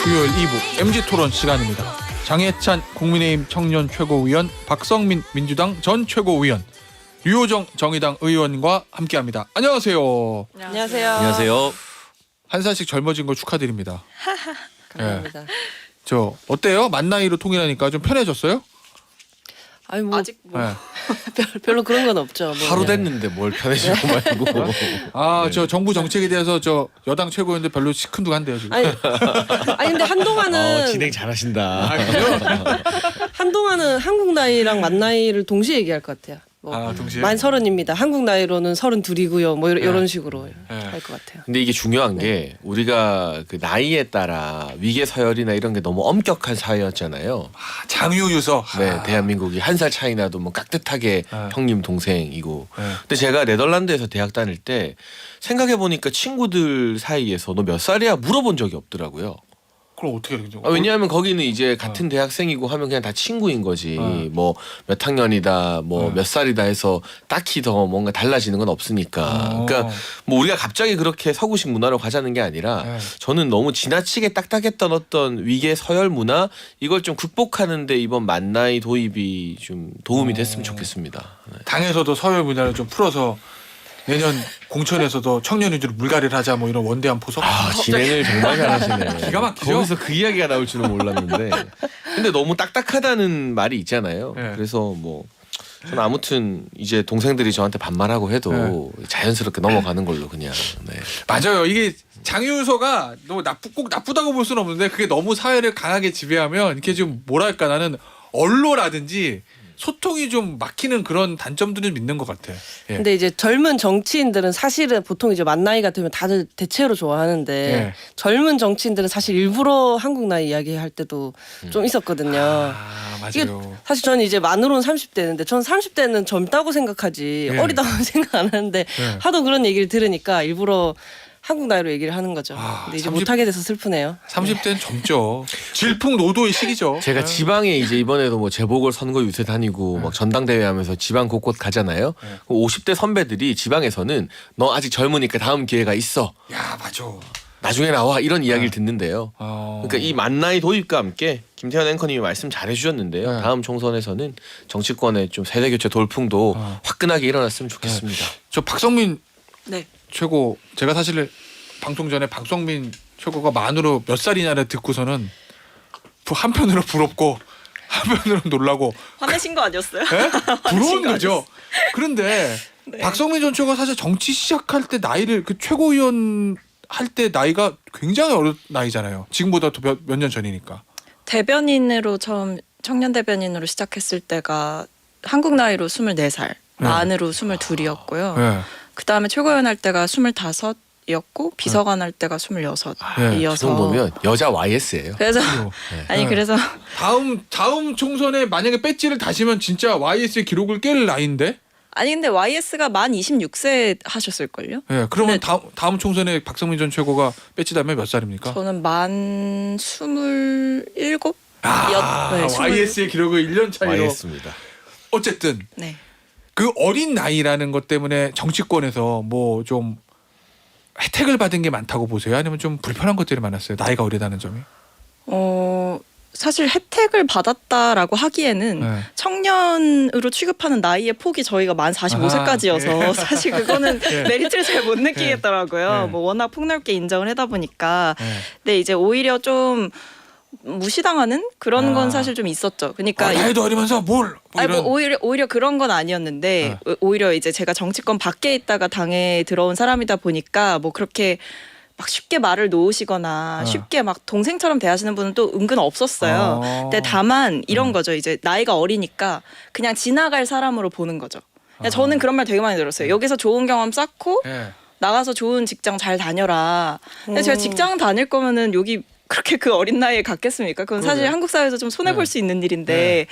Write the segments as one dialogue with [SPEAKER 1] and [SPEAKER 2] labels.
[SPEAKER 1] 수요일 2부 MG토론 시간입니다. 장해찬 국민의힘 청년 최고위원, 박성민 민주당 전 최고위원, 류호정 정의당 의원과 함께합니다. 안녕하세요.
[SPEAKER 2] 안녕하세요.
[SPEAKER 3] 안녕하세요.
[SPEAKER 1] 한 살씩 젊어진 거 축하드립니다.
[SPEAKER 2] 감사합니다.
[SPEAKER 1] 저 어때요? 만 나이로 통일하니까 좀 편해졌어요?
[SPEAKER 2] 아니 뭐
[SPEAKER 4] 아직 뭐
[SPEAKER 1] 네.
[SPEAKER 2] 별로 그런 건 없죠. 뭐.
[SPEAKER 3] 하루 됐는데 뭘 편해지고 말고.
[SPEAKER 1] 아, 저 정부 정책에 대해서 저 여당 최고위원들 별로 시큰둥한데요 지금.
[SPEAKER 2] 아니 근데 한동안은
[SPEAKER 3] 진행 잘하신다.
[SPEAKER 2] 한동안은 한국 나이랑 만 나이를 동시에 얘기할 것 같아요. 뭐
[SPEAKER 1] 아, 동시에.
[SPEAKER 2] 만 30입니다. 한국 나이로는 32고요. 뭐 이런 식으로 할 것 같아요.
[SPEAKER 3] 근데 이게 중요한 게 우리가 그 나이에 따라 위계 서열이나 이런 게 너무 엄격한 사회였잖아요.
[SPEAKER 1] 아, 장유유서.
[SPEAKER 3] 네,
[SPEAKER 1] 아.
[SPEAKER 3] 대한민국이 한 살 차이 나도 뭐 깍듯하게
[SPEAKER 1] 아.
[SPEAKER 3] 형님 동생이고.
[SPEAKER 1] 네.
[SPEAKER 3] 근데 제가 네덜란드에서 대학 다닐 때 생각해 보니까 친구들 사이에서 너 몇 살이야 물어본 적이 없더라고요.
[SPEAKER 1] 그럼 어떻게 해야 되죠?
[SPEAKER 3] 왜냐하면 거기는 이제 같은 대학생이고 하면 그냥 다 친구인 거지. 뭐 몇 학년이다, 뭐 몇 살이다 해서 딱히 더 뭔가 달라지는 건 없으니까. 그러니까 뭐 우리가 갑자기 그렇게 서구식 문화로 가자는 게 아니라
[SPEAKER 1] 네.
[SPEAKER 3] 저는 너무 지나치게 딱딱했던 어떤 위계 서열 문화 이걸 좀 극복하는데 이번 만 나이 도입이 좀 도움이 됐으면 좋겠습니다. 네.
[SPEAKER 1] 당에서도 서열 분야를 좀 풀어서 내년 공천에서도 청년 위주로 물갈이를 하자 뭐 이런 원대한 포석.
[SPEAKER 3] 아, 진행을 정말 잘하시네.
[SPEAKER 1] 기가 막히죠?
[SPEAKER 3] 거기서 그 이야기가 나올 줄은 몰랐는데. 근데 너무 딱딱하다는 말이 있잖아요.
[SPEAKER 1] 네.
[SPEAKER 3] 그래서 뭐 저는 아무튼 이제 동생들이 저한테 반말하고 해도 자연스럽게 넘어가는 걸로 그냥. 네.
[SPEAKER 1] 맞아요. 이게 장유유서가 너무 꼭 나쁘다고 볼 수는 없는데 그게 너무 사회를 강하게 지배하면 이렇게 좀 뭐랄까 나는 언로라든지 소통이 좀 막히는 그런 단점들을 믿는 것 같아. 예.
[SPEAKER 2] 근데 이제 젊은 정치인들은 사실은 보통 이제 만 나이가 되면 다들 대체로 좋아하는데
[SPEAKER 1] 예. 젊은
[SPEAKER 2] 젊은 정치인들은 사실 일부러 한국 나이 이야기할 때도 좀 있었거든요.
[SPEAKER 1] 아,
[SPEAKER 2] 이게
[SPEAKER 1] 맞아요.
[SPEAKER 2] 사실 저는 이제 만으로는 30대인데 전 30대는 젊다고 생각하지
[SPEAKER 1] 예.
[SPEAKER 2] 어리다고 생각 안 하는데
[SPEAKER 1] 예.
[SPEAKER 2] 하도 그런 얘기를 들으니까 일부러 한국 나이로 얘기를 하는 거죠.
[SPEAKER 1] 아,
[SPEAKER 2] 근데 이제
[SPEAKER 1] 30
[SPEAKER 2] 못하게 돼서 슬프네요.
[SPEAKER 1] 30대는 젊죠. 질풍노도의 시기죠.
[SPEAKER 3] 제가
[SPEAKER 1] 예.
[SPEAKER 3] 지방에 이제 이번에도 뭐 재보궐선거 유세 다니고 막 전당대회 하면서 지방 곳곳 가잖아요. 50대 선배들이 지방에서는 너 아직 젊으니까 다음 기회가 있어.
[SPEAKER 1] 야, 맞아.
[SPEAKER 3] 나중에 나와 이런 이야기를 듣는데요. 그러니까 이 만 나이 도입과 함께 김태현 앵커님이 말씀 잘해주셨는데요.
[SPEAKER 1] 네.
[SPEAKER 3] 다음 총선에서는 정치권의 좀 세대 교체 돌풍도 화끈하게 일어났으면 좋겠습니다.
[SPEAKER 1] 저 박성민
[SPEAKER 2] 네.
[SPEAKER 1] 최고, 제가 사실 방송 전에 박성민 최고가 만으로 몇 살이냐를 듣고서는 한편으로 부럽고 한편으로 놀라고
[SPEAKER 4] 화내신 거 아니었어요?
[SPEAKER 1] 예? 부러운
[SPEAKER 4] 거
[SPEAKER 1] 거죠. 그런데
[SPEAKER 4] 네.
[SPEAKER 1] 박성민 전 최고가 사실 정치 시작할 때 나이를 그 최고위원 할 때 나이가 굉장히 어린 나이잖아요. 지금보다 몇 년 전이니까.
[SPEAKER 4] 대변인으로 처음 청년 대변인으로 시작했을 때가 한국 나이로 24살, 만으로 22이었고요.
[SPEAKER 1] 예.
[SPEAKER 4] 그다음에 최고위원 할 때가 25이었고 비서관 할 때가 26이어서
[SPEAKER 3] 지금 보면 여자 YS예요.
[SPEAKER 4] 그래서 아니
[SPEAKER 1] 네.
[SPEAKER 4] 그래서
[SPEAKER 1] 다음 총선에 만약에 배지를 다시면 진짜 YS의 기록을 깰 나이인데.
[SPEAKER 4] 아니 근데 YS가 만 26세 하셨을걸요?
[SPEAKER 1] 예. 그러면
[SPEAKER 4] 근데
[SPEAKER 1] 다음 총선에 박성민 전 최고가 배지 달면 몇 살입니까?
[SPEAKER 4] 저는 만 27?
[SPEAKER 1] 아,
[SPEAKER 4] 네,
[SPEAKER 1] YS의 기록을 1년 차이로.
[SPEAKER 3] YS입니다.
[SPEAKER 1] 어쨌든
[SPEAKER 4] 네.
[SPEAKER 1] 그 어린 나이라는 것 때문에 정치권에서 뭐 좀 혜택을 받은 게 많다고 보세요? 아니면 좀 불편한 것들이 많았어요? 나이가 어리다는 점이?
[SPEAKER 4] 사실 혜택을 받았다라고 하기에는
[SPEAKER 1] 네.
[SPEAKER 4] 청년으로 취급하는 나이의 폭이 저희가 만 45세까지여서 사실 그거는
[SPEAKER 1] 네.
[SPEAKER 4] 메리트를 잘 못 느끼겠더라고요.
[SPEAKER 1] 네.
[SPEAKER 4] 뭐 워낙 폭넓게 인정을 하다 보니까.
[SPEAKER 1] 네.
[SPEAKER 4] 근데 이제 오히려 좀 무시당하는 그런
[SPEAKER 1] 아.
[SPEAKER 4] 건 사실 좀 있었죠. 그러니까
[SPEAKER 1] 나이도 어리면서 뭘? 뭐
[SPEAKER 4] 아니,
[SPEAKER 1] 이런.
[SPEAKER 4] 뭐 오히려 그런 건 아니었는데 오히려 이제 제가 정치권 밖에 있다가 당에 들어온 사람이다 보니까 뭐 그렇게 막 쉽게 말을 놓으시거나 쉽게 막 동생처럼 대하시는 분은 또 은근 없었어요. 근데 다만 이런 거죠. 이제 나이가 어리니까 그냥 지나갈 사람으로 보는 거죠. 그냥 저는 그런 말 되게 많이 들었어요. 여기서 좋은 경험 쌓고
[SPEAKER 1] 예.
[SPEAKER 4] 나가서 좋은 직장 잘 다녀라. 근데 제가 직장 다닐 거면은 여기 그렇게 그 어린 나이에 갔겠습니까? 그건 사실
[SPEAKER 1] 그러게요.
[SPEAKER 4] 한국 사회에서 좀 손해 볼 수 있는 일인데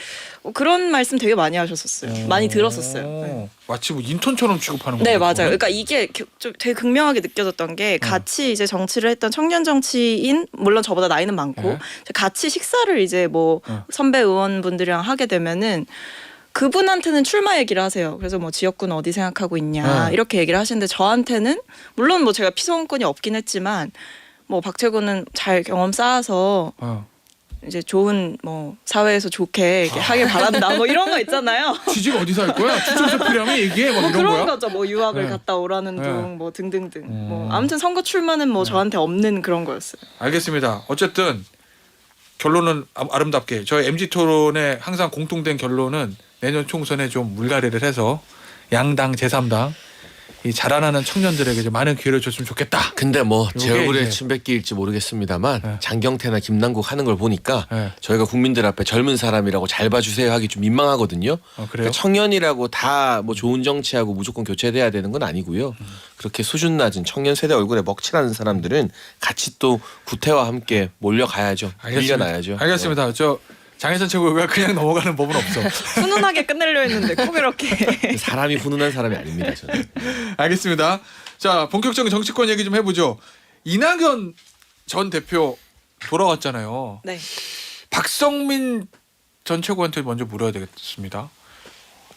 [SPEAKER 4] 그런 말씀 되게 많이 하셨었어요. 많이 들었었어요. 네.
[SPEAKER 1] 마치 뭐 인턴처럼 취급하는 거.
[SPEAKER 4] 네, 맞아요. 그러니까 이게 좀 되게 극명하게 느껴졌던 게 같이 이제 정치를 했던 청년 정치인, 물론 저보다 나이는 많고
[SPEAKER 1] 네.
[SPEAKER 4] 같이 식사를 이제 뭐 선배 의원분들이랑 하게 되면은 그분한테는 출마 얘기를 하세요. 그래서 뭐 지역구는 어디 생각하고 있냐 이렇게 얘기를 하시는데 저한테는 물론 뭐 제가 피선권이 없긴 했지만 뭐 박채구는 잘 경험 쌓아서 이제 좋은 뭐 사회에서 좋게 이렇게 하길 바란다 뭐 이런 거 있잖아요.
[SPEAKER 1] 취직 어디서 할 거야? 추천서 필요하면 얘기해. 뭐
[SPEAKER 4] 뭐
[SPEAKER 1] 이런
[SPEAKER 4] 그런
[SPEAKER 1] 거야?
[SPEAKER 4] 거죠. 뭐 유학을
[SPEAKER 1] 네.
[SPEAKER 4] 갔다 오라는
[SPEAKER 1] 네.
[SPEAKER 4] 둥, 뭐 등등등. 뭐 아무튼 선거 출마는 뭐 저한테 없는 그런 거였어요.
[SPEAKER 1] 알겠습니다. 어쨌든 결론은 아름답게 저희 MG 토론의 항상 공통된 결론은 내년 총선에 좀 물갈이를 해서 양당 제3당 이 자라나는 청년들에게 좀 많은 기회를 줬으면 좋겠다.
[SPEAKER 3] 근데 뭐 제
[SPEAKER 1] 요게
[SPEAKER 3] 얼굴에
[SPEAKER 1] 이제-
[SPEAKER 3] 침뱉기일지 모르겠습니다만
[SPEAKER 1] 네.
[SPEAKER 3] 장경태나 김남국 하는 걸 보니까
[SPEAKER 1] 네.
[SPEAKER 3] 저희가 국민들 앞에 젊은 사람이라고 잘 봐주세요 하기 좀 민망하거든요.
[SPEAKER 1] 그래요?
[SPEAKER 3] 그러니까 청년이라고 다 뭐 좋은 정치하고 무조건 교체돼야 되는 건 아니고요. 그렇게 수준 낮은 청년 세대 얼굴에 먹칠하는 사람들은 같이 또 구태와 함께 몰려가야죠. 밀려나야죠.
[SPEAKER 1] 알겠습니다. 저 장혜선 최고가 그냥 넘어가는 법은 없어.
[SPEAKER 4] 훈훈하게 끝내려 했는데 꼭 이렇게.
[SPEAKER 3] 네. 사람이 훈훈한 사람이 아닙니다. 저는.
[SPEAKER 1] 알겠습니다. 자, 본격적인 정치권 얘기 좀 해보죠. 이낙연 전 대표 돌아왔잖아요.
[SPEAKER 4] 네.
[SPEAKER 1] 박성민 전 최고한테 먼저 물어야 되겠습니다.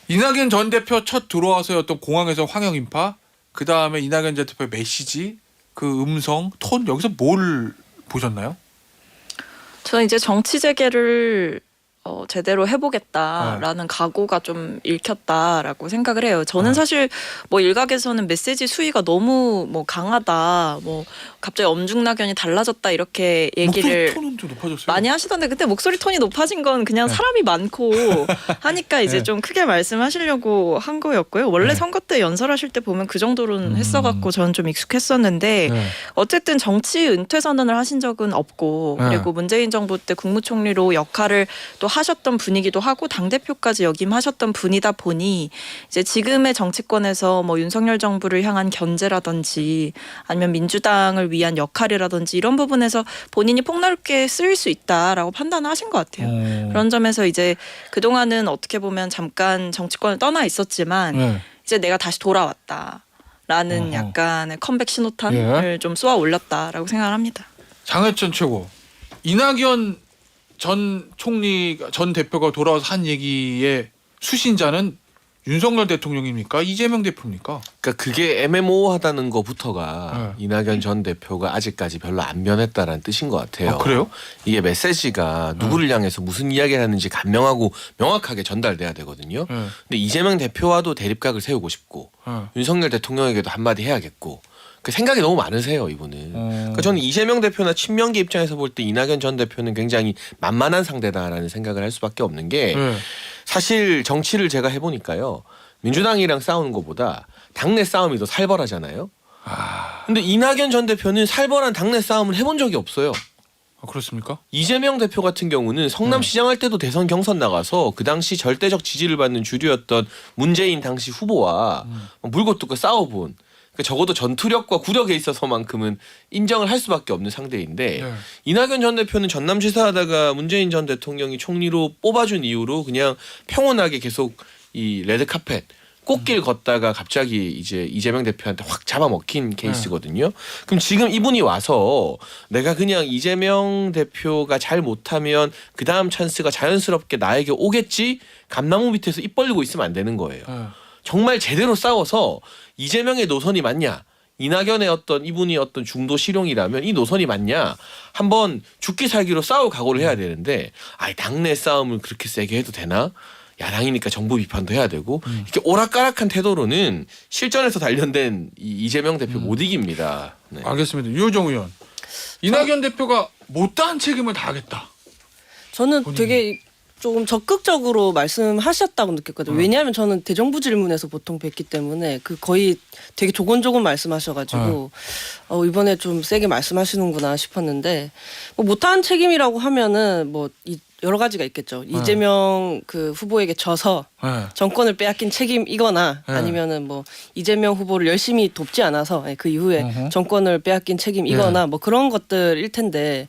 [SPEAKER 1] 이낙연 전 대표 첫 들어와서였던 공항에서 황영 인파, 그 다음에 이낙연 전 대표의 메시지, 그 음성, 톤 여기서 뭘 보셨나요?
[SPEAKER 4] 저는 이제 정치 재개를 제대로 해보겠다라는 각오가 좀 읽혔다라고 생각을 해요. 저는 사실 뭐 일각에서는 메시지 수위가 너무 뭐 강하다, 뭐 갑자기 엄중낙연이 달라졌다 이렇게 얘기를
[SPEAKER 1] 목소리 톤은 좀 높아졌어요.
[SPEAKER 4] 많이 하시던데 그때 목소리 톤이 높아진 건 그냥
[SPEAKER 1] 네.
[SPEAKER 4] 사람이 많고 하니까 이제
[SPEAKER 1] 네.
[SPEAKER 4] 좀 크게 말씀하시려고 한 거였고요. 원래
[SPEAKER 1] 네.
[SPEAKER 4] 선거 때 연설하실 때 보면 그 정도로는 했어갖고 저는 좀 익숙했었는데
[SPEAKER 1] 네.
[SPEAKER 4] 어쨌든 정치 은퇴 선언을 하신 적은 없고
[SPEAKER 1] 네.
[SPEAKER 4] 그리고 문재인 정부 때 국무총리로 역할을 또 하셨던 분이기도 하고 당대표까지 역임하셨던 분이다 보니 이제 지금의 정치권에서 뭐 윤석열 정부를 향한 견제라든지 아니면 민주당을 위한 역할이라든지 이런 부분에서 본인이 폭넓게 쓰일 수 있다라고 판단을 하신 것 같아요. 그런 점에서 이제 그동안은 어떻게 보면 잠깐 정치권을 떠나 있었지만
[SPEAKER 1] 네.
[SPEAKER 4] 이제 내가 다시 돌아왔다라는
[SPEAKER 1] 어허.
[SPEAKER 4] 약간의 컴백 신호탄을
[SPEAKER 1] 예.
[SPEAKER 4] 좀 쏘아 올렸다라고 생각을 합니다.
[SPEAKER 1] 장혜천 최고. 이낙연 전 총리 전 대표가 돌아와서 한 얘기의 수신자는 윤석열 대통령입니까? 이재명 대표입니까?
[SPEAKER 3] 그러니까 그게 애매모호하다는 것부터가 이낙연 전 대표가 아직까지 별로 안 변했다라는 뜻인 것 같아요.
[SPEAKER 1] 아, 그래요?
[SPEAKER 3] 이게 메시지가 누구를 향해서 무슨 이야기를 하는지 간명하고 명확하게 전달돼야 되거든요.
[SPEAKER 1] 네.
[SPEAKER 3] 근데 이재명 대표와도 대립각을 세우고 싶고 윤석열 대통령에게도 한마디 해야겠고 그 생각이 너무 많으세요 이분은. 그러니까 저는 이재명 대표나 친명계 입장에서 볼 때 이낙연 전 대표는 굉장히 만만한 상대다라는 생각을 할 수밖에 없는 게
[SPEAKER 1] 네.
[SPEAKER 3] 사실 정치를 제가 해보니까요 민주당이랑 싸우는 것보다 당내 싸움이 더 살벌하잖아요. 근데 이낙연 전 대표는 살벌한 당내 싸움을 해본 적이 없어요.
[SPEAKER 1] 아, 그렇습니까?
[SPEAKER 3] 이재명 대표 같은 경우는 성남시장 할 때도 대선 경선 나가서 그 당시 절대적 지지를 받는 주류였던 문재인 당시 후보와 물고 뜯고 싸워본 그러니까 적어도 전투력과 구력에 있어서만큼은 인정을 할 수밖에 없는 상대인데
[SPEAKER 1] 네.
[SPEAKER 3] 이낙연 전 대표는 전남지사하다가 문재인 전 대통령이 총리로 뽑아준 이후로 그냥 평온하게 계속 이 레드카펫 꽃길 걷다가 갑자기 이제 이재명 대표한테 확 잡아먹힌 케이스거든요. 그럼 지금 이분이 와서 내가 그냥 이재명 대표가 잘 못하면 그 다음 찬스가 자연스럽게 나에게 오겠지 감나무 밑에서 입 벌리고 있으면 안 되는 거예요.
[SPEAKER 1] 네.
[SPEAKER 3] 정말 제대로 싸워서 이재명의 노선이 맞냐 이낙연의 어떤 이분이 어떤 중도 실용이라면 이 노선이 맞냐 한번 죽기 살기로 싸울 각오를 해야 되는데 당내 싸움을 그렇게 세게 해도 되나 야당이니까 정부 비판도 해야 되고 이렇게 오락가락한 태도로는 실전에서 단련된 이재명 대표 못 이깁니다. 네.
[SPEAKER 1] 알겠습니다. 유호정 의원. 이낙연 대표가 못다한 책임을 다하겠다.
[SPEAKER 2] 저는
[SPEAKER 1] 본인이.
[SPEAKER 2] 되게 조금 적극적으로 말씀하셨다고 느꼈거든요. 왜냐하면 저는 대정부 질문에서 보통 뵙기 때문에 그 거의 되게 조곤조곤 말씀하셔가지고 이번에 좀 세게 말씀하시는구나 싶었는데 뭐 못한 책임이라고 하면은 뭐 여러 가지가 있겠죠. 이재명 그 후보에게 져서
[SPEAKER 1] 네.
[SPEAKER 2] 정권을 빼앗긴 책임이거나
[SPEAKER 1] 네.
[SPEAKER 2] 아니면은 뭐 이재명 후보를 열심히 돕지 않아서 그 이후에 정권을 빼앗긴 책임이거나 뭐 그런 것들일 텐데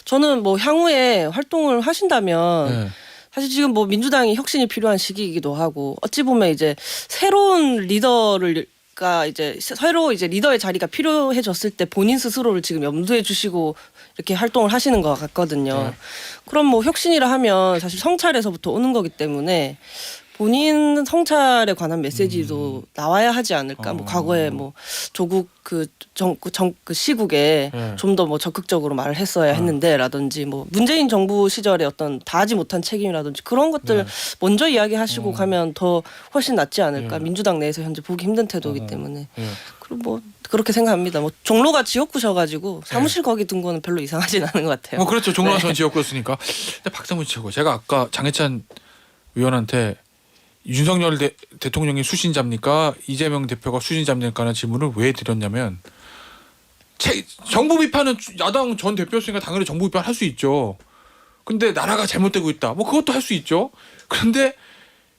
[SPEAKER 2] 저는 뭐 향후에 활동을 하신다면
[SPEAKER 1] 네.
[SPEAKER 2] 사실 지금 뭐 민주당이 혁신이 필요한 시기이기도 하고 어찌 보면 이제 새로운 리더가 이제 새로 이제 리더의 자리가 필요해졌을 때 본인 스스로를 지금 염두에 주시고 이렇게 활동을 하시는 것 같거든요. 그럼 뭐 혁신이라 하면 사실 성찰에서부터 오는 거기 때문에 본인 성찰에 관한 메시지도 나와야 하지 않을까. 뭐 과거에 뭐 조국 그 시국에
[SPEAKER 1] 네.
[SPEAKER 2] 좀 더 뭐 적극적으로 말을 했어야 했는데라든지 뭐 문재인 정부 시절에 어떤 다하지 못한 책임이라든지 그런 것들 먼저 이야기하시고 가면 더 훨씬 낫지 않을까. 민주당 내에서 현재 보기 힘든 태도이기 때문에.
[SPEAKER 1] 예.
[SPEAKER 2] 그리고 뭐 그렇게 생각합니다. 뭐 종로가 지역구셔가지고 사무실 거기 둔 거는 별로 이상하진 않은 것 같아요.
[SPEAKER 1] 뭐 그렇죠. 종로가
[SPEAKER 2] 네.
[SPEAKER 1] 전 지역구였으니까. 근데 박상문 최고. 제가 아까 장해찬 의원한테 윤석열 대통령이 수신자입니까? 이재명 대표가 수신자입니까라는 질문을 왜 드렸냐면 정부 비판은 야당 전 대표였으니까 당연히 정부 비판 할 수 있죠. 근데 나라가 잘못되고 있다. 뭐 그것도 할 수 있죠. 그런데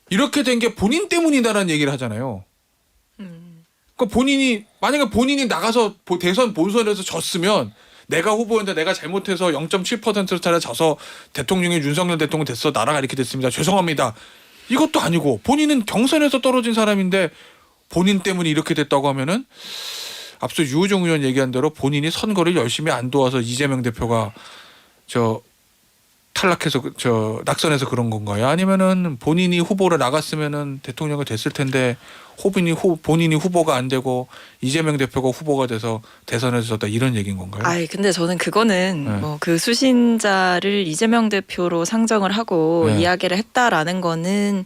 [SPEAKER 1] 이렇게 된 게 본인 때문이다라는 얘기를 하잖아요. 그러니까 만약에 본인이 나가서 대선 본선에서 졌으면 내가 후보였는데 내가 잘못해서 0.7%로 차례 져서 대통령이 윤석열 대통령 됐어. 나라가 이렇게 됐습니다. 죄송합니다. 이것도 아니고 본인은 경선에서 떨어진 사람인데 본인 때문에 이렇게 됐다고 하면은 앞서 유호정 의원 얘기한 대로 본인이 선거를 열심히 안 도와서 이재명 대표가 탈락해서 낙선해서 그런 건가요? 아니면은 본인이 후보를 나갔으면은 대통령이 됐을 텐데 본인이 후보가 안 되고 이재명 대표가 후보가 돼서 대선에서 졌다 이런 얘기인 건가요?
[SPEAKER 4] 아이 근데 저는 그거는
[SPEAKER 1] 네.
[SPEAKER 4] 뭐 그 수신자를 이재명 대표로 상정을 하고
[SPEAKER 1] 네.
[SPEAKER 4] 이야기를 했다라는 거는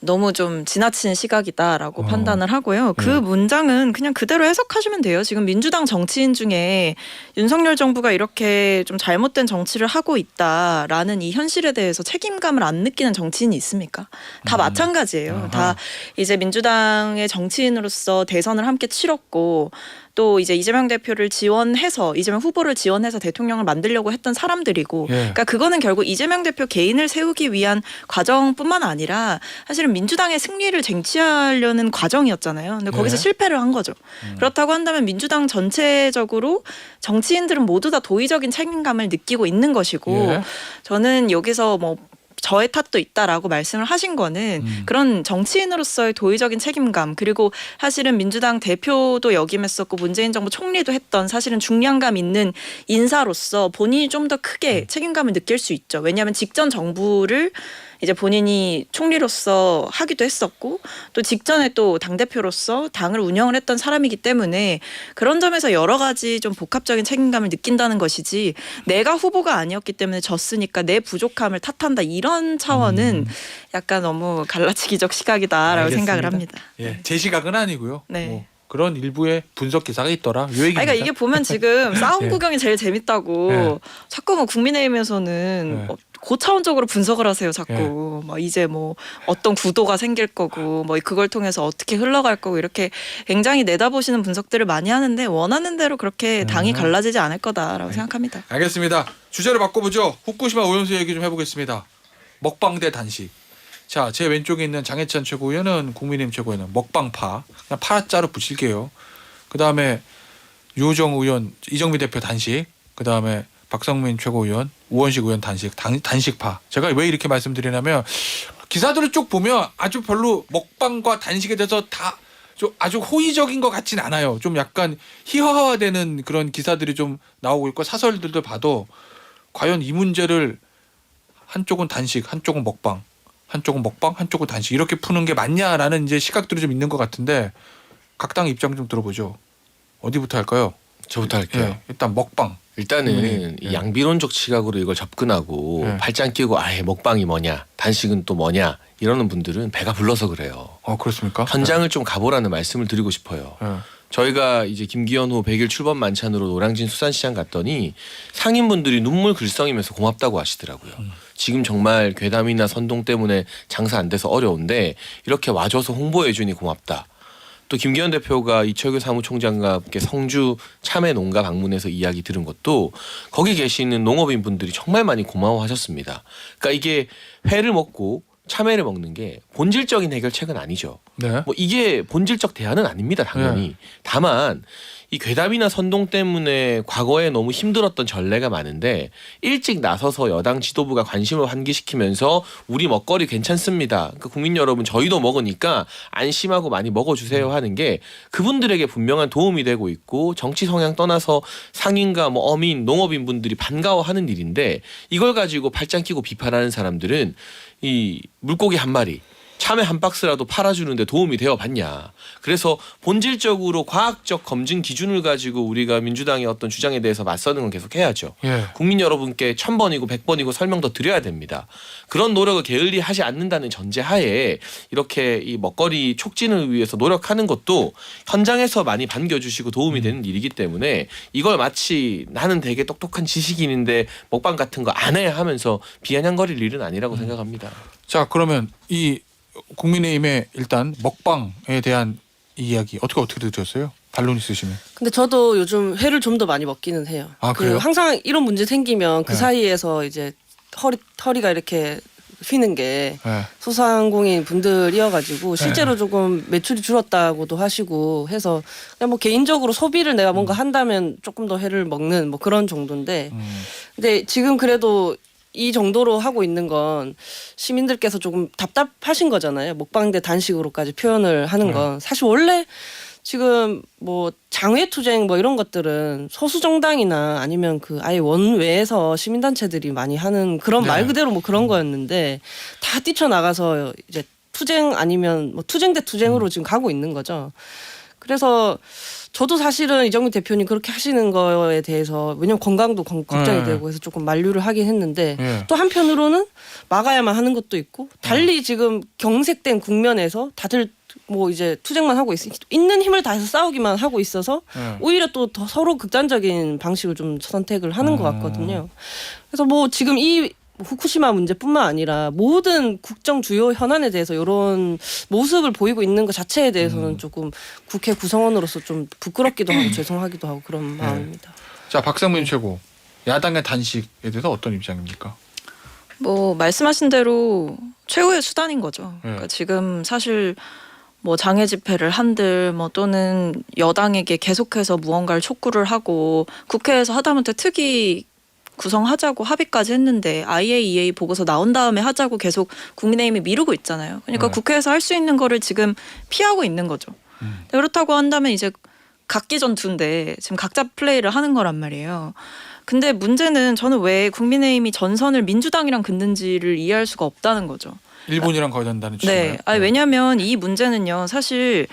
[SPEAKER 4] 너무 좀 지나친 시각이다라고 판단을 하고요. 그 문장은 그냥 그대로 해석하시면 돼요. 지금 민주당 정치인 중에 윤석열 정부가 이렇게 좀 잘못된 정치를 하고 있다라는 이 현실에 대해서 책임감을 안 느끼는 정치인이 있습니까? 다 마찬가지예요.
[SPEAKER 1] 아하.
[SPEAKER 4] 다 이제 민주당의 정치인으로서 대선을 함께 치렀고 또 이제 이재명 대표를 지원해서 이재명 후보를 지원해서 대통령을 만들려고 했던 사람들이고
[SPEAKER 1] 예.
[SPEAKER 4] 그러니까 그거는 결국 이재명 대표 개인을 세우기 위한 과정뿐만 아니라 사실은 민주당의 승리를 쟁취하려는 과정이었잖아요. 근데 거기서
[SPEAKER 1] 예.
[SPEAKER 4] 실패를 한 거죠. 그렇다고 한다면 민주당 전체적으로 정치인들은 모두 다 도의적인 책임감을 느끼고 있는 것이고
[SPEAKER 1] 예.
[SPEAKER 4] 저는 여기서 뭐 저의 탓도 있다라고 말씀을 하신 거는 그런 정치인으로서의 도의적인 책임감 그리고 사실은 민주당 대표도 역임했었고 문재인 정부 총리도 했던 사실은 중량감 있는 인사로서 본인이 좀 더 크게 책임감을 느낄 수 있죠. 왜냐하면 직전 정부를 이제 본인이 총리로서 하기도 했었고 또 직전에 또 당대표로서 당을 운영을 했던 사람이기 때문에 그런 점에서 여러 가지 좀 복합적인 책임감을 느낀다는 것이지 내가 후보가 아니었기 때문에 졌으니까 내 부족함을 탓한다 이런 차원은 약간 너무 갈라치기적 시각이다라고
[SPEAKER 1] 알겠습니다.
[SPEAKER 4] 생각을 합니다.
[SPEAKER 1] 예. 제 시각은 아니고요.
[SPEAKER 4] 네.
[SPEAKER 1] 뭐 그런 일부의 분석 기사가 있더라. 요 얘기입니다.
[SPEAKER 4] 그러니까 이게 보면 지금 싸움
[SPEAKER 1] 예.
[SPEAKER 4] 구경이 제일 재밌다고
[SPEAKER 1] 예.
[SPEAKER 4] 자꾸 뭐 국민의힘에서는
[SPEAKER 1] 예.
[SPEAKER 4] 고차원적으로 분석을 하세요. 자꾸 막 이제 뭐 어떤 구도가 생길 거고 뭐 그걸 통해서 어떻게 흘러갈 거고 이렇게 굉장히 내다보시는 분석들을 많이 하는데 원하는 대로 그렇게 당이 갈라지지 않을 거다라고 생각합니다.
[SPEAKER 1] 알겠습니다. 주제를 바꿔보죠. 후쿠시마 오염수 얘기 좀 해보겠습니다. 먹방 대 단식. 자, 제 왼쪽에 있는 장해찬 최고위원은 국민의힘 최고위원은 먹방파. 그냥 파자로 붙일게요. 그 다음에 유호정 의원, 이정미 대표 단식. 그 다음에 박성민 최고위원, 우원식 의원 단식파. 제가 왜 이렇게 말씀드리냐면 기사들을 쭉 보면 아주 별로 먹방과 단식에 대해서 다 좀 아주 호의적인 것 같진 않아요. 좀 약간 희화화되는 그런 기사들이 좀 나오고 있고 사설들도 봐도 과연 이 문제를 한쪽은 단식, 한쪽은 먹방, 한쪽은 단식 이렇게 푸는 게 맞냐라는 이제 시각들이 좀 있는 것 같은데 각 당 입장 좀 들어보죠. 어디부터 할까요?
[SPEAKER 3] 저부터 할게요.
[SPEAKER 1] 예, 일단 먹방.
[SPEAKER 3] 일단은 이 양비론적 시각으로 이걸 접근하고
[SPEAKER 1] 네.
[SPEAKER 3] 팔짱 끼고 아예 먹방이 뭐냐 단식은 또 뭐냐 이러는 분들은 배가 불러서 그래요.
[SPEAKER 1] 그렇습니까?
[SPEAKER 3] 현장을 좀 가보라는 말씀을 드리고 싶어요.
[SPEAKER 1] 예.
[SPEAKER 3] 저희가 이제 김기현 후 100일 출범 만찬으로 노량진 수산시장 갔더니 상인분들이 눈물 글썽이면서 고맙다고 하시더라고요. 지금 정말 괴담이나 선동 때문에 장사 안 돼서 어려운데 이렇게 와줘서 홍보해 주니 고맙다. 또 김기현 대표가 이철규 사무총장과 함께 성주 참외 농가 방문해서 이야기 들은 것도 거기 계시는 농업인 분들이 정말 많이 고마워하셨습니다. 그러니까 이게 회를 먹고 참외를 먹는 게 본질적인 해결책은 아니죠.
[SPEAKER 1] 네.
[SPEAKER 3] 뭐 이게 본질적 대안은 아닙니다, 당연히. 다만 이 괴담이나 선동 때문에 과거에 너무 힘들었던 전례가 많은데 일찍 나서서 여당 지도부가 관심을 환기시키면서 우리 먹거리 괜찮습니다. 그러니까 국민 여러분 저희도 먹으니까 안심하고 많이 먹어주세요 하는 게 그분들에게 분명한 도움이 되고 있고 정치 성향 떠나서 상인과 뭐 어민, 농업인 분들이 반가워하는 일인데 이걸 가지고 팔짱 끼고 비판하는 사람들은 이 물고기 한 마리 참외 한 박스라도 팔아주는데 도움이 되어봤냐. 그래서 본질적으로 과학적 검증 기준을 가지고 우리가 민주당의 어떤 주장에 대해서 맞서는 건 계속 해야죠.
[SPEAKER 1] 예.
[SPEAKER 3] 국민 여러분께 1000번이고 100번이고 설명 더 드려야 됩니다. 그런 노력을 게을리하지 않는다는 전제하에 이렇게 이 먹거리 촉진을 위해서 노력하는 것도 현장에서 많이 반겨주시고 도움이 되는 일이기 때문에 이걸 마치 나는 되게 똑똑한 지식인인데 먹방 같은 거 안 해 하면서 비아냥거릴 일은 아니라고 생각합니다.
[SPEAKER 1] 자, 그러면 이 국민의힘의 일단 먹방에 대한 이야기 어떻게 들으셨어요? 반론 있으시면.
[SPEAKER 2] 근데 저도 요즘 회를 좀 더 많이 먹기는 해요.
[SPEAKER 1] 아, 그래요?
[SPEAKER 2] 항상 이런 문제 생기면 그
[SPEAKER 1] 네.
[SPEAKER 2] 사이에서 이제 허리가 이렇게 휘는 게
[SPEAKER 1] 예.
[SPEAKER 2] 소상공인 분들이어가지고 실제로 조금 매출이 줄었다고도 하시고 해서 그냥 뭐 개인적으로 소비를 내가 뭔가 한다면 조금 더 회를 먹는 뭐 그런 정도인데 근데 지금 그래도 이 정도로 하고 있는 건 시민들께서 조금 답답하신 거잖아요. 먹방대 단식으로까지 표현을 하는 건 사실 원래 지금 뭐 장외투쟁 뭐 이런 것들은 소수 정당이나 아니면 그 아예 원외에서 시민단체들이 많이 하는 그런
[SPEAKER 1] 네.
[SPEAKER 2] 말 그대로 뭐 그런 거였는데 다 뛰쳐나가서 이제 투쟁 아니면 뭐 투쟁 대 투쟁으로 지금 가고 있는 거죠. 그래서 저도 사실은 이정미 대표님 그렇게 하시는 거에 대해서 왜냐면 건강도 걱정이 되고 해서 조금 만류를 하긴 했는데
[SPEAKER 1] 예.
[SPEAKER 2] 또 한편으로는 막아야만 하는 것도 있고 달리 지금 경색된 국면에서 다들 뭐 이제 투쟁만 하고 있는 힘을 다해서 싸우기만 하고 있어서
[SPEAKER 1] 예.
[SPEAKER 2] 오히려 또 더 서로 극단적인 방식을 좀 선택을 하는 것 같거든요. 그래서 뭐 지금 이 후쿠시마 문제뿐만 아니라 모든 국정 주요 현안에 대해서 이런 모습을 보이고 있는 것 자체에 대해서는 조금 국회 구성원으로서 좀 부끄럽기도 하고 죄송하기도 하고 그런 마음입니다.
[SPEAKER 1] 자, 박상민 최고. 야당의 단식에 대해서 어떤 입장입니까?
[SPEAKER 4] 뭐 말씀하신 대로 최후의 수단인 거죠.
[SPEAKER 1] 네.
[SPEAKER 4] 그러니까 지금 사실 뭐 장애 집회를 한들 뭐 또는 여당에게 계속해서 무언가를 촉구를 하고 국회에서 하다못해 특위 구성하자고 합의까지 했는데 IAEA 보고서 나온 다음에 하자고 계속 국민의힘이 미루고 있잖아요. 그러니까
[SPEAKER 1] 네.
[SPEAKER 4] 국회에서 할 수 있는 거를 지금 피하고 있는 거죠. 그렇다고 한다면 이제 각기 전투인데 지금 각자 플레이를 하는 거란 말이에요. 근데 문제는 저는 왜 국민의힘이 전선을 민주당이랑 긋는지를 이해할 수가 없다는 거죠.
[SPEAKER 1] 일본이랑 거의 된다는 취지인가요?
[SPEAKER 4] 네. 아니, 왜냐하면 이 문제는요. 사실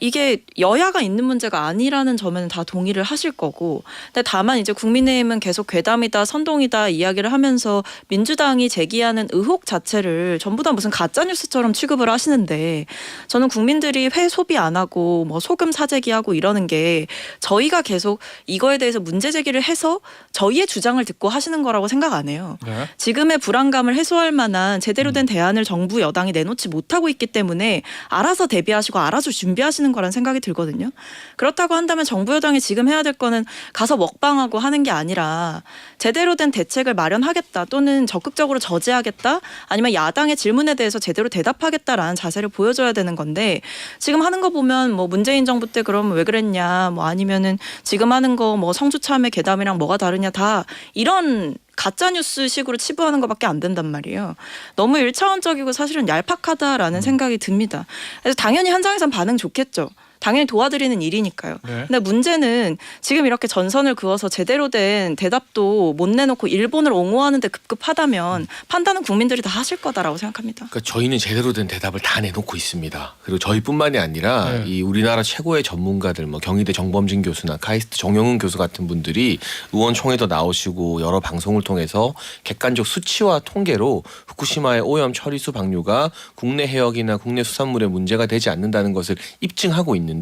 [SPEAKER 4] 이게 여야가 있는 문제가 아니라는 점에는 다 동의를 하실 거고, 근데 다만 이제 국민의힘은 계속 괴담이다, 선동이다 이야기를 하면서 민주당이 제기하는 의혹 자체를 전부 다 무슨 가짜 뉴스처럼 취급을 하시는데, 저는 국민들이 회 소비 안 하고 뭐 소금 사재기하고 이러는 게 저희가 계속 이거에 대해서 문제 제기를 해서 저희의 주장을 듣고 하시는 거라고 생각 안 해요.
[SPEAKER 1] 네.
[SPEAKER 4] 지금의 불안감을 해소할 만한 제대로 된 대안을 정부 여당이 내놓지 못하고 있기 때문에 알아서 대비하시고 알아서 준비하시는 거란 생각이 들거든요. 그렇다고 한다면 정부 여당이 지금 해야 될 거는 가서 먹방하고 하는 게 아니라 제대로 된 대책을 마련하겠다 또는 적극적으로 저지하겠다 아니면 야당의 질문에 대해서 제대로 대답하겠다라는 자세를 보여줘야 되는 건데 지금 하는 거 보면 뭐 문재인 정부 때 그러면 왜 그랬냐 뭐 아니면은 지금 하는 거 뭐 성주참외 괴담이랑 뭐가 다르냐 다 이런 가짜뉴스 식으로 치부하는 것밖에 안 된단 말이에요. 너무 1차원적이고 사실은 얄팍하다라는 생각이 듭니다. 그래서 당연히 현장에선 반응 좋겠죠. 당연히 도와드리는 일이니까요.
[SPEAKER 1] 네.
[SPEAKER 4] 근데 문제는 지금 이렇게 전선을 그어서 제대로 된 대답도 못 내놓고 일본을 옹호하는데 급급하다면 판단은 국민들이 다 하실 거다라고 생각합니다.
[SPEAKER 3] 그러니까 저희는 제대로 된 대답을 다 내놓고 있습니다. 그리고 저희뿐만이 아니라
[SPEAKER 1] 네.
[SPEAKER 3] 이 우리나라 최고의 전문가들, 뭐 경희대 정범진 교수나 카이스트 정영훈 교수 같은 분들이 의원총회도 나오시고 여러 방송을 통해서 객관적 수치와 통계로 후쿠시마의 오염 처리수 방류가 국내 해역이나 국내 수산물에 문제가 되지 않는다는 것을 입증하고 있는데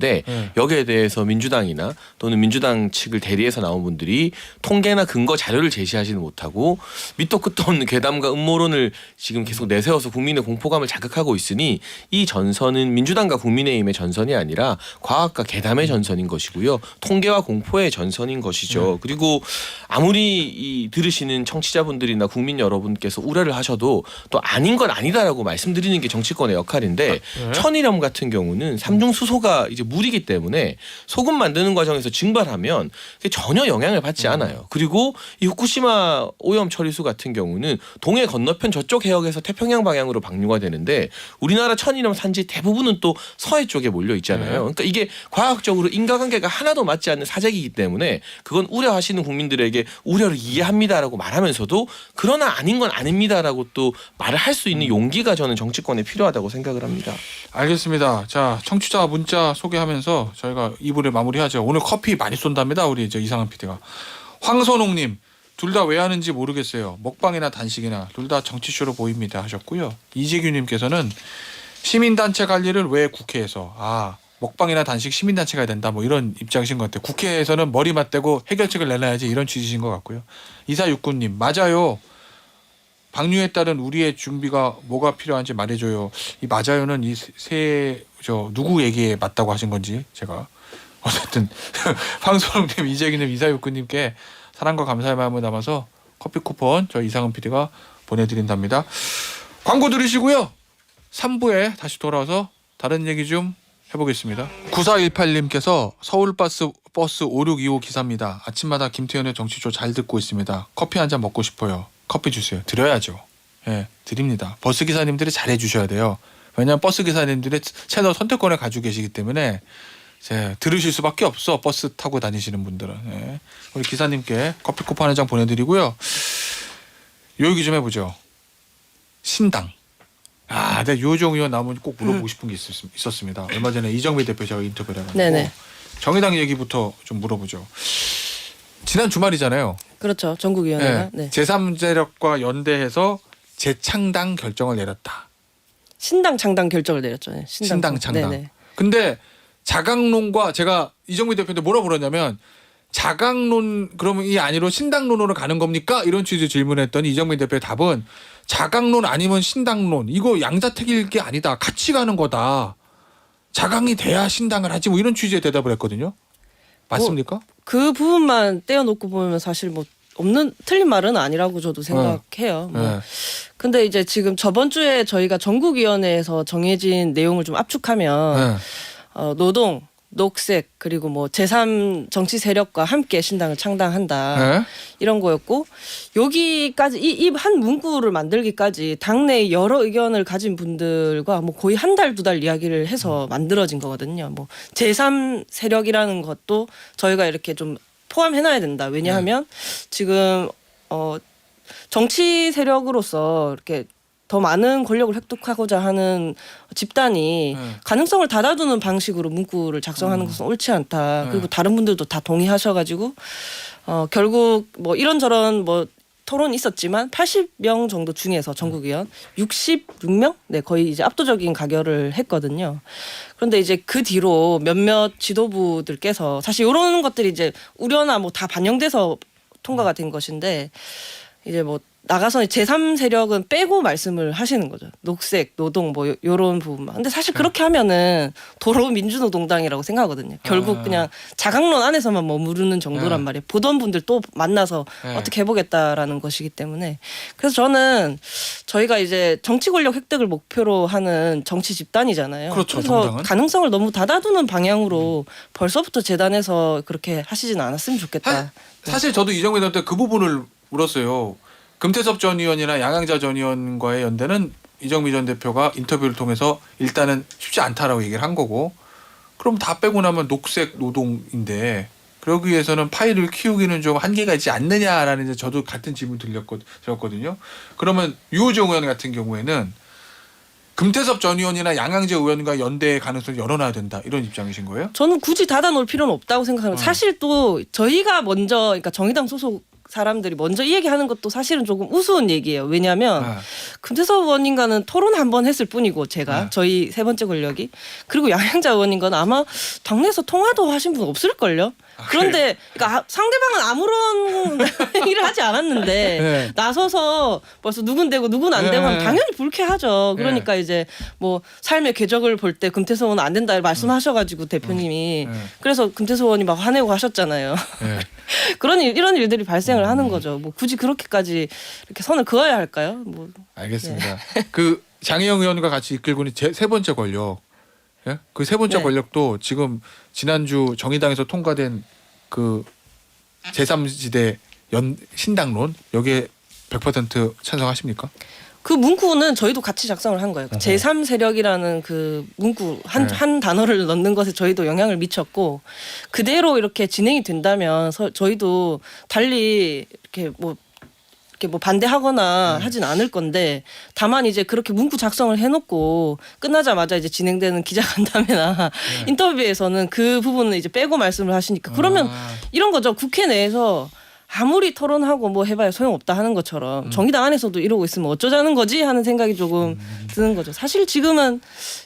[SPEAKER 3] 여기에 대해서 민주당이나 또는 민주당 측을 대리해서 나온 분들이 통계나 근거 자료를 제시하지는 못하고 밑도 끝도 없는 괴담과 음모론을 지금 계속 내세워서 국민의 공포감을 자극하고 있으니 이 전선은 민주당과 국민의힘의 전선이 아니라 과학과 괴담의 전선인 것이고요. 통계와 공포의 전선인 것이죠. 그리고 아무리 이 들으시는 청취자분들이나 국민 여러분께서 우려를 하셔도 또 아닌 건 아니다라고 말씀드리는 게 정치권의 역할인데 천일염 같은 경우는 삼중 수소가 이제 이제 물이기 때문에 소금 만드는 과정에서 증발하면 전혀 영향을 받지 않아요. 그리고 이 후쿠시마 오염 처리수 같은 경우는 동해 건너편 저쪽 해역에서 태평양 방향으로 방류가 되는데 우리나라 천일염 산지 대부분은 또 서해 쪽에 몰려 있잖아요. 그러니까 이게 과학적으로 인과관계가 하나도 맞지 않는 사재기이기 때문에 그건 우려하시는 국민들에게 우려를 이해합니다라고 말하면서도 그러나 아닌 건 아닙니다라고 또 말을 할 수 있는 용기가 저는 정치권에 필요하다고 생각을 합니다.
[SPEAKER 1] 알겠습니다. 자, 청취자 문자 소개하면서 저희가 2부를 마무리하죠. 오늘 커피 많이 쏜답니다. 우리 저 이상한 PD가. 황선홍님, 둘 다 왜 하는지 모르겠어요. 먹방이나 단식이나 둘 다 정치쇼로 보입니다 하셨고요. 이재규님께서는 시민단체 관리를 왜 국회에서 먹방이나 단식 시민단체가 된다 뭐 이런 입장이신 것 같아요. 국회에서는 머리 맞대고 해결책을 내놔야지 이런 취지신 것 같고요. 2469님 맞아요. 방류에 따른 우리의 준비가 뭐가 필요한지 말해줘요. 이 맞아요는 누구 얘기에 맞다고 하신 건지 제가 어쨌든 황소롱님, 이재기님, 2469님께 사랑과 감사의 마음을 담아서 커피 쿠폰 저희 이상은 PD가 보내드린답니다. 광고 들으시고요. 3부에 다시 돌아와서 다른 얘기 좀 해보겠습니다. 9418님께서 서울버스 5625 기사입니다. 아침마다 김태현의 정치쇼 잘 듣고 있습니다. 커피 한 잔 먹고 싶어요. 커피 주세요. 드려야죠. 예, 드립니다. 버스 기사님들이 잘해 주셔야 돼요. 왜냐하면 버스 기사님들의 채널 선택권을 가지고 계시기 때문에 들으실 수밖에 없어. 버스 타고 다니시는 분들은. 예. 우리 기사님께 커피 쿠폰 한 장 보내드리고요. 요 얘기 좀 해보죠. 신당. 내가 유호정 의원 나오면 꼭 물어보고 싶은 게 있었습니다. 얼마 전에 이정미 대표 제가 인터뷰를 해가지고
[SPEAKER 2] 네네.
[SPEAKER 1] 정의당 얘기부터 좀 물어보죠. 지난 주말이잖아요.
[SPEAKER 2] 그렇죠. 전국위원회가. 네.
[SPEAKER 1] 제3세력과 연대해서 재창당 결정을 내렸다.
[SPEAKER 2] 신당 창당 결정을 내렸죠. 네.
[SPEAKER 1] 신당 창당.
[SPEAKER 2] 네네.
[SPEAKER 1] 근데 자강론과 제가 이정미 대표한테 뭐라 물었냐면 자강론 그러면 이 아니로 신당론으로 가는 겁니까? 이런 취지의 질문했더니 이정미 대표의 답은 자강론 아니면 신당론 이거 양자택일 게 아니다. 같이 가는 거다. 자강이 돼야 신당을 하지 뭐 이런 취지의 대답을 했거든요. 맞습니까?
[SPEAKER 2] 그 부분만 떼어놓고 보면 사실 뭐 틀린 말은 아니라고 저도 생각해요. 근데 이제 지금 저번 주에 저희가 전국위원회에서 정해진 내용을 좀 압축하면 노동, 녹색 그리고 뭐 제3 정치 세력과 함께 신당을 창당한다 이런 거였고 여기까지 이 한 문구를 만들기까지 당내 여러 의견을 가진 분들과 뭐 거의 한 달 두 달 이야기를 해서 만들어진 거거든요. 뭐 제3 세력이라는 것도 저희가 이렇게 좀 포함해놔야 된다. 왜냐하면 지금 정치 세력으로서 이렇게 더 많은 권력을 획득하고자 하는 집단이 가능성을 닫아두는 방식으로 문구를 작성하는 것은 옳지 않다. 그리고 다른 분들도 다 동의하셔가지고 결국 뭐 이런저런 뭐 토론이 있었지만 80명 정도 중에서 전국위원 66명? 네, 거의 이제 압도적인 가결을 했거든요. 그런데 이제 그 뒤로 몇몇 지도부들께서 사실 이런 것들이 이제 우려나 뭐 다 반영돼서 통과가 된 것인데 이제 뭐 나가서 제3 세력은 빼고 말씀을 하시는 거죠. 녹색, 노동 뭐 요런 부분만. 근데 사실 그렇게 하면은 도로 민주노동당이라고 생각하거든요. 결국 그냥 자강론 안에서만 머무르는 정도란 말이에요. 보던 분들 또 만나서 어떻게 해보겠다라는 것이기 때문에. 그래서 저는 저희가 이제 정치 권력 획득을 목표로 하는 정치 집단이잖아요.
[SPEAKER 1] 그렇죠,
[SPEAKER 2] 그래서
[SPEAKER 1] 정당은.
[SPEAKER 2] 가능성을 너무 닫아두는 방향으로 벌써부터 재단에서 그렇게 하시진 않았으면 좋겠다.
[SPEAKER 1] 사실 저도 이정미 대표 때 그 부분을 물었어요. 금태섭 전 의원이나 양양자 전 의원과의 연대는 이정미 전 대표가 인터뷰를 통해서 일단은 쉽지 않다라고 얘기를 한 거고 그럼 다 빼고 나면 녹색 노동인데 그러기 위해서는 파일을 키우기는 좀 한계가 있지 않느냐라는 이제 저도 같은 질문 드렸거든요. 그러면 유호정 의원 같은 경우에는 금태섭 전 의원이나 양양재 의원과 연대의 가능성을 열어놔야 된다 이런 입장이신 거예요?
[SPEAKER 2] 저는 굳이 닫아놓을 필요는 없다고 생각합니다. 사실 또 저희가 먼저 그러니까 정의당 소속 사람들이 먼저 이 얘기하는 것도 사실은 조금 우스운 얘기예요. 왜냐하면 금태섭 의원님과는 토론 한 번 했을 뿐이고 제가 저희 세 번째 권력이 그리고 양양자 의원님과는 아마 당내에서 통화도 하신 분 없을걸요. 그런데 그러니까 상대방은 아무런 얘기를 하지 않았는데 나서서 벌써 누군 되고 누군 안 되고 하면 당연히 불쾌하죠. 그러니까 이제 뭐 삶의 궤적을 볼 때 금태섭 의원은 안 된다 말씀하셔가지고 대표님이 그래서 금태섭 의원이 막 화내고 하셨잖아요. 이런 일들이 발생을 하는 거죠. 뭐 굳이 그렇게까지 이렇게 선을 그어야 할까요? 뭐
[SPEAKER 1] 알겠습니다. 그 장혜영 의원과 같이 이끌고 있는 세 번째 권력 예? 그 세 번째
[SPEAKER 2] 네.
[SPEAKER 1] 권력도 지금 지난주 정의당에서 통과된 그 제3지대 신당론 여기에 100% 찬성하십니까?
[SPEAKER 2] 그 문구는 저희도 같이 작성을 한 거예요. 제3 세력이라는 그 문구 한 단어를 넣는 것에 저희도 영향을 미쳤고 그대로 이렇게 진행이 된다면 저희도 달리 이렇게 뭐 반대하거나 하진 않을 건데 다만 이제 그렇게 문구 작성을 해놓고 끝나자마자 이제 진행되는 기자간담회나 인터뷰에서는 그 부분은 이제 빼고 말씀을 하시니까 그러면 이런 거죠. 국회 내에서 아무리 토론하고 뭐 해봐야 소용없다 하는 것처럼 정의당 안에서도 이러고 있으면 어쩌자는 거지 하는 생각이 조금 드는 거죠. 사실 지금은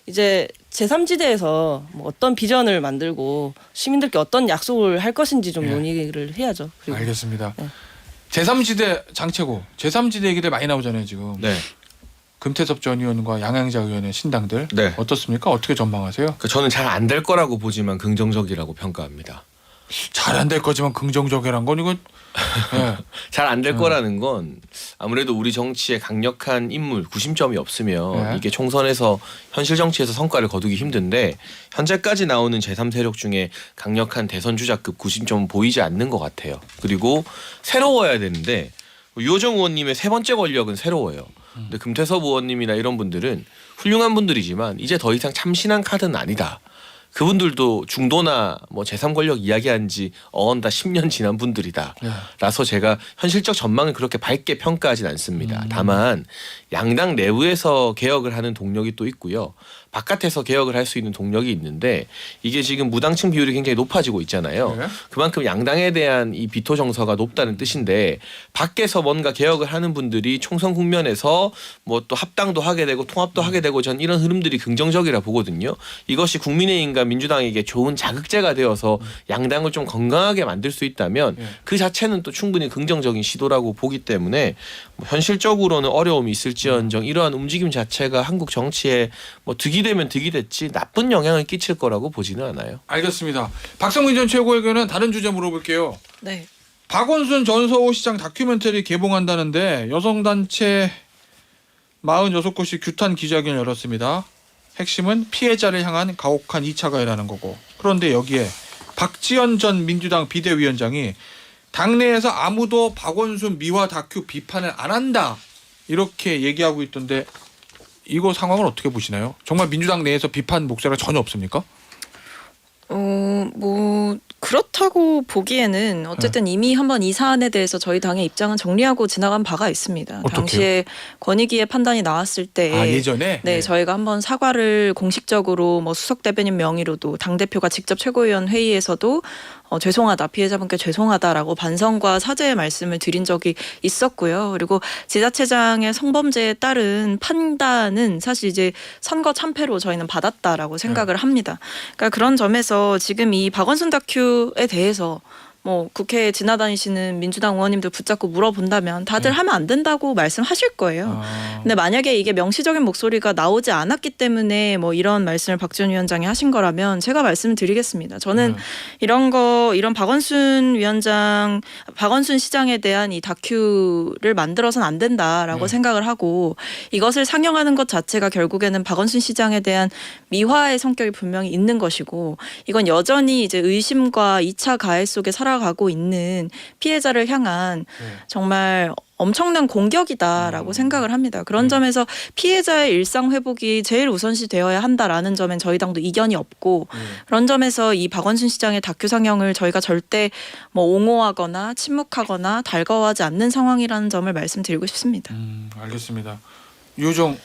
[SPEAKER 2] 이제 제3지대에서 뭐 어떤 비전을 만들고 시민들께 어떤 약속을 할 것인지 좀 논의를 해야죠. 그리고
[SPEAKER 1] 알겠습니다. 제3지대 장채고 제3지대 얘기들 많이 나오잖아요 지금.
[SPEAKER 3] 네.
[SPEAKER 1] 금태섭 전 의원과 양양자 의원의 신당들
[SPEAKER 3] 네.
[SPEAKER 1] 어떻습니까? 어떻게 전망하세요?
[SPEAKER 3] 그러니까 저는 잘 안 될 거라고 보지만 긍정적이라고 평가합니다.
[SPEAKER 1] 잘 안 될 거지만 긍정적이란 건 이건 예.
[SPEAKER 3] 잘 안 될 거라는 건 아무래도 우리 정치에 강력한 인물 구심점이 없으면 이게 총선에서 현실 정치에서 성과를 거두기 힘든데 현재까지 나오는 제3세력 중에 강력한 대선 주자급 구심점은 보이지 않는 것 같아요. 그리고 새로워야 되는데 유호정 의원님의 세 번째 권력은 새로워요. 근데 금태섭 의원님이나 이런 분들은 훌륭한 분들이지만 이제 더 이상 참신한 카드는 아니다. 그분들도 중도나 뭐 제3권력 이야기한 지 어언다 10년 지난 분들이다. 라서 제가 현실적 전망을 그렇게 밝게 평가하진 않습니다. 다만 양당 내부에서 개혁을 하는 동력이 또 있고요. 바깥에서 개혁을 할 수 있는 동력이 있는데 이게 지금 무당층 비율이 굉장히 높아지고 있잖아요.
[SPEAKER 1] 네.
[SPEAKER 3] 그만큼 양당에 대한 이 비토 정서가 높다는 뜻인데 밖에서 뭔가 개혁을 하는 분들이 총선 국면에서 뭐 또 합당도 하게 되고 통합도 하게 되고 전 이런 흐름들이 긍정적이라 보거든요. 이것이 국민의힘과 민주당에게 좋은 자극제가 되어서 양당을 좀 건강하게 만들 수 있다면 그 자체는 또 충분히 긍정적인 시도라고 보기 때문에 뭐 현실적으로는 어려움이 있을지언정 이러한 움직임 자체가 한국 정치에 뭐 득이 되면 득이 됐지 나쁜 영향을 끼칠 거라고 보지는 않아요.
[SPEAKER 1] 알겠습니다. 박성민 전 최고위원은 다른 주제 물어볼게요.
[SPEAKER 4] 네.
[SPEAKER 1] 박원순 전 서울시장 다큐멘터리 개봉한다는데 여성단체 46곳이 규탄 기자회견을 열었습니다. 핵심은 피해자를 향한 가혹한 2차 가해라는 거고 그런데 여기에 박지원 전 민주당 비대위원장이 당내에서 아무도 박원순 미화 다큐 비판을 안 한다 이렇게 얘기하고 있던데 이거 상황을 어떻게 보시나요? 정말 민주당 내에서 비판 목소리가 전혀 없습니까?
[SPEAKER 4] 뭐 그렇다고 보기에는 어쨌든 이미 한번 이 사안에 대해서 저희 당의 입장은 정리하고 지나간 바가 있습니다.
[SPEAKER 1] 어떡해요?
[SPEAKER 4] 당시에 권익위의 판단이 나왔을 때
[SPEAKER 1] 예전에
[SPEAKER 4] 네, 저희가 한번 사과를 공식적으로 뭐 수석 대변인 명의로도 당 대표가 직접 최고위원 회의에서도 죄송하다 피해자분께 죄송하다라고 반성과 사죄의 말씀을 드린 적이 있었고요. 그리고 지자체장의 성범죄에 따른 판단은 사실 이제 선거 참패로 저희는 받았다라고 생각을 합니다. 그러니까 그런 점에서 지금 이 박원순 다큐에 대해서 뭐 국회에 지나다니시는 민주당 의원님들 붙잡고 물어본다면 다들 하면 안 된다고 말씀하실 거예요. 근데 만약에 이게 명시적인 목소리가 나오지 않았기 때문에 뭐 이런 말씀을 박지원 위원장이 하신 거라면 제가 말씀을 드리겠습니다. 저는 이런 박원순 시장에 대한 이 다큐를 만들어서는 안 된다라고 생각을 하고 이것을 상영하는 것 자체가 결국에는 박원순 시장에 대한 미화의 성격이 분명히 있는 것이고 이건 여전히 이제 의심과 2차 가해 속에 살아가고 있는 피해자를 향한 정말 엄청난 공격이다라고 생각을 합니다. 그런 점에서 피해자의 일상 회복이 제일 우선시 되어야 한다라는 점엔 저희 당도 이견이 없고 그런 점에서 이 박원순 시장의 다큐 상영을 저희가 절대 뭐 옹호하거나 침묵하거나 달가워하지 않는 상황이라는 점을 말씀드리고 싶습니다.
[SPEAKER 1] 알겠습니다. 유정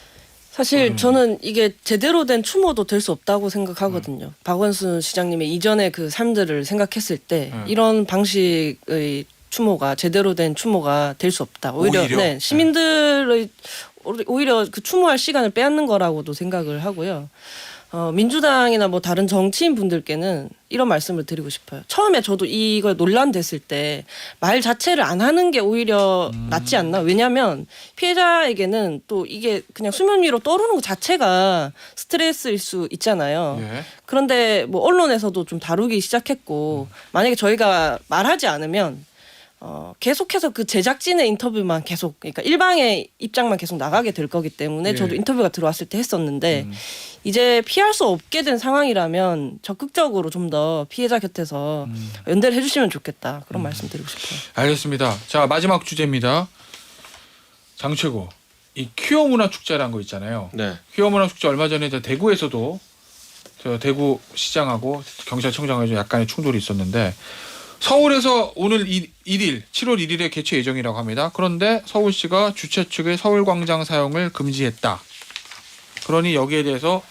[SPEAKER 2] 사실 저는 이게 제대로 된 추모도 될 수 없다고 생각하거든요. 박원순 시장님의 이전의 그 삶들을 생각했을 때 이런 방식의 추모가 제대로 된 추모가 될 수 없다. 오히려? 네, 시민들의 오히려 그 추모할 시간을 빼앗는 거라고도 생각을 하고요. 민주당이나 뭐 다른 정치인 분들께는 이런 말씀을 드리고 싶어요. 처음에 저도 이거 논란됐을 때 말 자체를 안 하는 게 오히려 낫지 않나? 왜냐하면 피해자에게는 또 이게 그냥 수면 위로 떠오르는 것 자체가 스트레스일 수 있잖아요. 그런데 뭐 언론에서도 좀 다루기 시작했고 만약에 저희가 말하지 않으면 계속해서 그 제작진의 인터뷰만 계속 그러니까 일방의 입장만 계속 나가게 될 거기 때문에
[SPEAKER 1] 예.
[SPEAKER 2] 저도 인터뷰가 들어왔을 때 했었는데 이제 피할 수 없게 된 상황이라면 적극적으로 좀 더 피해자 곁에서 연대를 해주시면 좋겠다 그런 말씀드리고 싶어요.
[SPEAKER 1] 알겠습니다. 자 마지막 주제입니다. 장최고 이 퀴어 문화 축제라는 거 있잖아요.
[SPEAKER 3] 네.
[SPEAKER 1] 퀴어 문화 축제 얼마 전에 저 대구에서도 저 대구 시장하고 경찰청장하고 좀 약간의 충돌이 있었는데 서울에서 오늘 1일 7월 1일에 개최 예정이라고 합니다. 그런데 서울시가 주최 측의 서울광장 사용을 금지했다. 그러니 여기에 대해서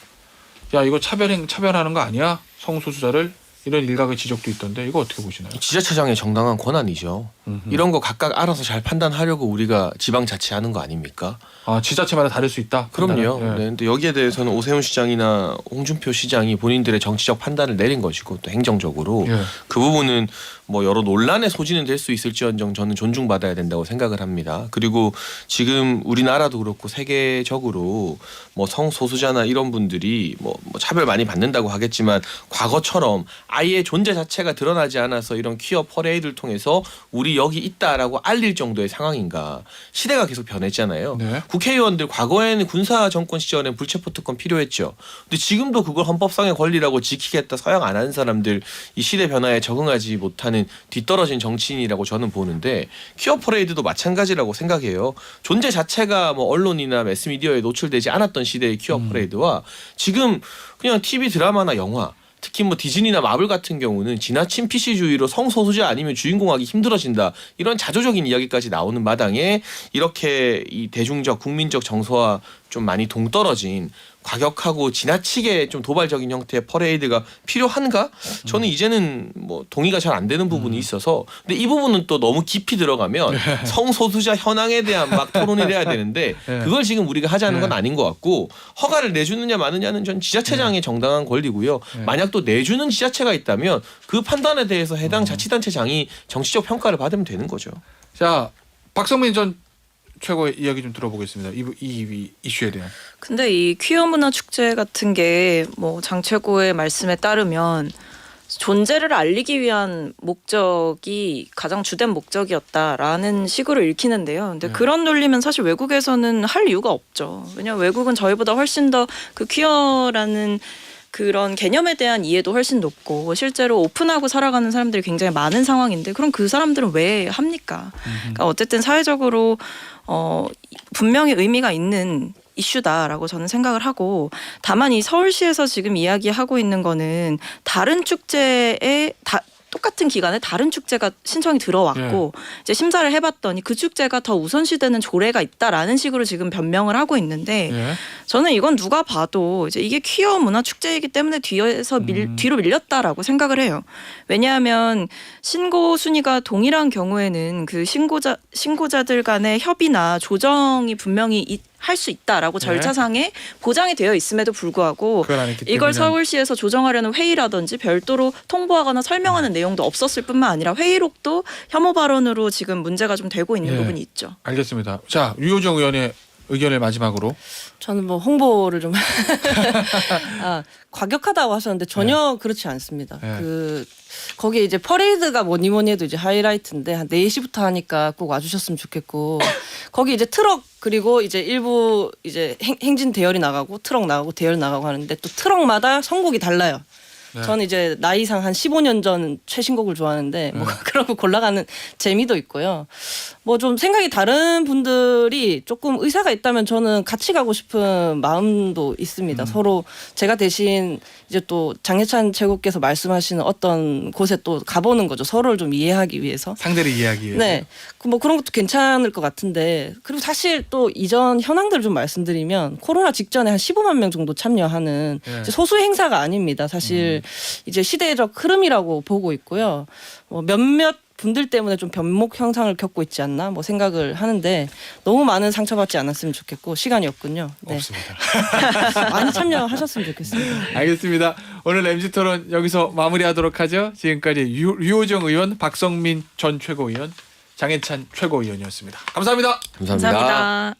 [SPEAKER 1] 야 이거 차별하는 거 아니야? 성소수자를 이런 일각의 지적도 있던데 이거 어떻게 보시나요?
[SPEAKER 3] 지자체장의 정당한 권한이죠. 이런 거 각각 알아서 잘 판단하려고 우리가 지방자치하는 거 아닙니까?
[SPEAKER 1] 아 지자체마다 다를 수 있다.
[SPEAKER 3] 그럼요.
[SPEAKER 1] 예.
[SPEAKER 3] 네, 근데 여기에 대해서는 오세훈 시장이나 홍준표 시장이 본인들의 정치적 판단을 내린 것이고 또 행정적으로
[SPEAKER 1] 예.
[SPEAKER 3] 그 부분은 뭐 여러 논란의 소지는 될 수 있을지언정 저는 존중받아야 된다고 생각을 합니다. 그리고 지금 우리나라도 그렇고 세계적으로 뭐 성소수자나 이런 분들이 뭐 차별 많이 받는다고 하겠지만 과거처럼 아예 존재 자체가 드러나지 않아서 이런 퀴어 퍼레이드를 통해서 우리 여기 있다라고 알릴 정도의 상황인가. 시대가 계속 변했잖아요.
[SPEAKER 1] 네.
[SPEAKER 3] 국회의원들 과거에는 군사 정권 시절엔 불체포 특권 필요했죠. 근데 지금도 그걸 헌법상의 권리라고 지키겠다 서양 안 하는 사람들 이 시대 변화에 적응하지 못하는 뒤떨어진 정치인이라고 저는 보는데 퀴어 퍼레이드도 마찬가지라고 생각해요. 존재 자체가 뭐 언론이나 매스미디어에 노출되지 않았던 시대의 퀴어 퍼레이드와 지금 그냥 TV 드라마나 영화 특히 뭐 디즈니나 마블 같은 경우는 지나친 PC주의로 성소수자 아니면 주인공하기 힘들어진다 이런 자조적인 이야기까지 나오는 마당에 이렇게 이 대중적 국민적 정서와 좀 많이 동떨어진 과격하고 지나치게 좀 도발적인 형태의 퍼레이드가 필요한가? 저는 이제는 뭐 동의가 잘 안 되는 부분이 있어서 근데 이 부분은 또 너무 깊이 들어가면 성소수자 현황에 대한 막 토론이 돼야 되는데 그걸 지금 우리가 하자는 건 아닌 것 같고 허가를 내주느냐 마느냐는 전 지자체장의 정당한 권리고요. 만약 또 내주는 지자체가 있다면 그 판단에 대해서 해당 자치단체장이 정치적 평가를 받으면 되는 거죠.
[SPEAKER 1] 자 박성민 전 최고의 이야기 좀 들어보겠습니다. 이 이슈에 대한.
[SPEAKER 4] 근데 이 퀴어 문화 축제 같은 게 뭐 장최고의 말씀에 따르면 존재를 알리기 위한 목적이 가장 주된 목적이었다라는 식으로 읽히는데요. 근데 그런 논리면 사실 외국에서는 할 이유가 없죠. 왜냐하면 외국은 저희보다 훨씬 더 그 퀴어라는 그런 개념에 대한 이해도 훨씬 높고 실제로 오픈하고 살아가는 사람들이 굉장히 많은 상황인데 그럼 그 사람들은 왜 합니까? 그러니까 어쨌든 사회적으로 분명히 의미가 있는 이슈다라고 저는 생각을 하고 다만 이 서울시에서 지금 이야기하고 있는 거는 다른 축제에 똑같은 기간에 다른 축제가 신청이 들어왔고 이제 심사를 해봤더니 그 축제가 더 우선시되는 조례가 있다라는 식으로 지금 변명을 하고 있는데 저는 이건 누가 봐도 이제 이게 퀴어 문화 축제이기 때문에 뒤로 밀렸다라고 생각을 해요. 왜냐하면 신고 순위가 동일한 경우에는 그 신고자들 간의 협의나 조정이 분명히 할 수 있다라고 절차상에 보장이 되어 있음에도 불구하고 이걸 서울시에서 조정하려는 회의라든지 별도로 통보하거나 설명하는 내용도 없었을 뿐만 아니라 회의록도 혐오 발언으로 지금 문제가 좀 되고 있는 부분이 있죠.
[SPEAKER 1] 알겠습니다. 자 류호정 의원의 의견을 마지막으로.
[SPEAKER 2] 저는 뭐 홍보를 좀 과격하다고 하셨는데 전혀 그렇지 않습니다. 거기에 이제 퍼레이드가 뭐니 해도 이제 하이라이트인데 한 4시부터 하니까 꼭 와주셨으면 좋겠고 거기 이제 트럭 그리고 이제 일부 이제 행진 대열이 나가고 트럭 나가고 대열 나가고 하는데 또 트럭마다 선곡이 달라요. 저는 이제 나이상 한 15년 전 최신곡을 좋아하는데 뭐 그런 거 골라가는 재미도 있고요. 뭐 좀 생각이 다른 분들이 조금 의사가 있다면 저는 같이 가고 싶은 마음도 있습니다. 서로 제가 대신 이제 또 장해찬 최고께서 말씀하시는 어떤 곳에 또 가보는 거죠. 서로를 좀 이해하기 위해서.
[SPEAKER 1] 상대를 이해하기 위해서.
[SPEAKER 2] 네. 뭐 그런 것도 괜찮을 것 같은데 그리고 사실 또 이전 현황들을 좀 말씀드리면 코로나 직전에 한 15만 명 정도 참여하는 이제 소수 행사가 아닙니다. 사실 이제 시대적 흐름이라고 보고 있고요. 뭐 몇몇 분들 때문에 좀 변목 현상을 겪고 있지 않나 뭐 생각을 하는데 너무 많은 상처받지 않았으면 좋겠고 시간이 없군요. 네.
[SPEAKER 1] 없습니다.
[SPEAKER 2] 많이 참여하셨으면 좋겠습니다.
[SPEAKER 1] 알겠습니다. 오늘 MZ 토론 여기서 마무리하도록 하죠. 지금까지 류호정 의원, 박성민 전 최고위원, 장해찬 최고위원이었습니다. 감사합니다.
[SPEAKER 3] 감사합니다.
[SPEAKER 4] 감사합니다.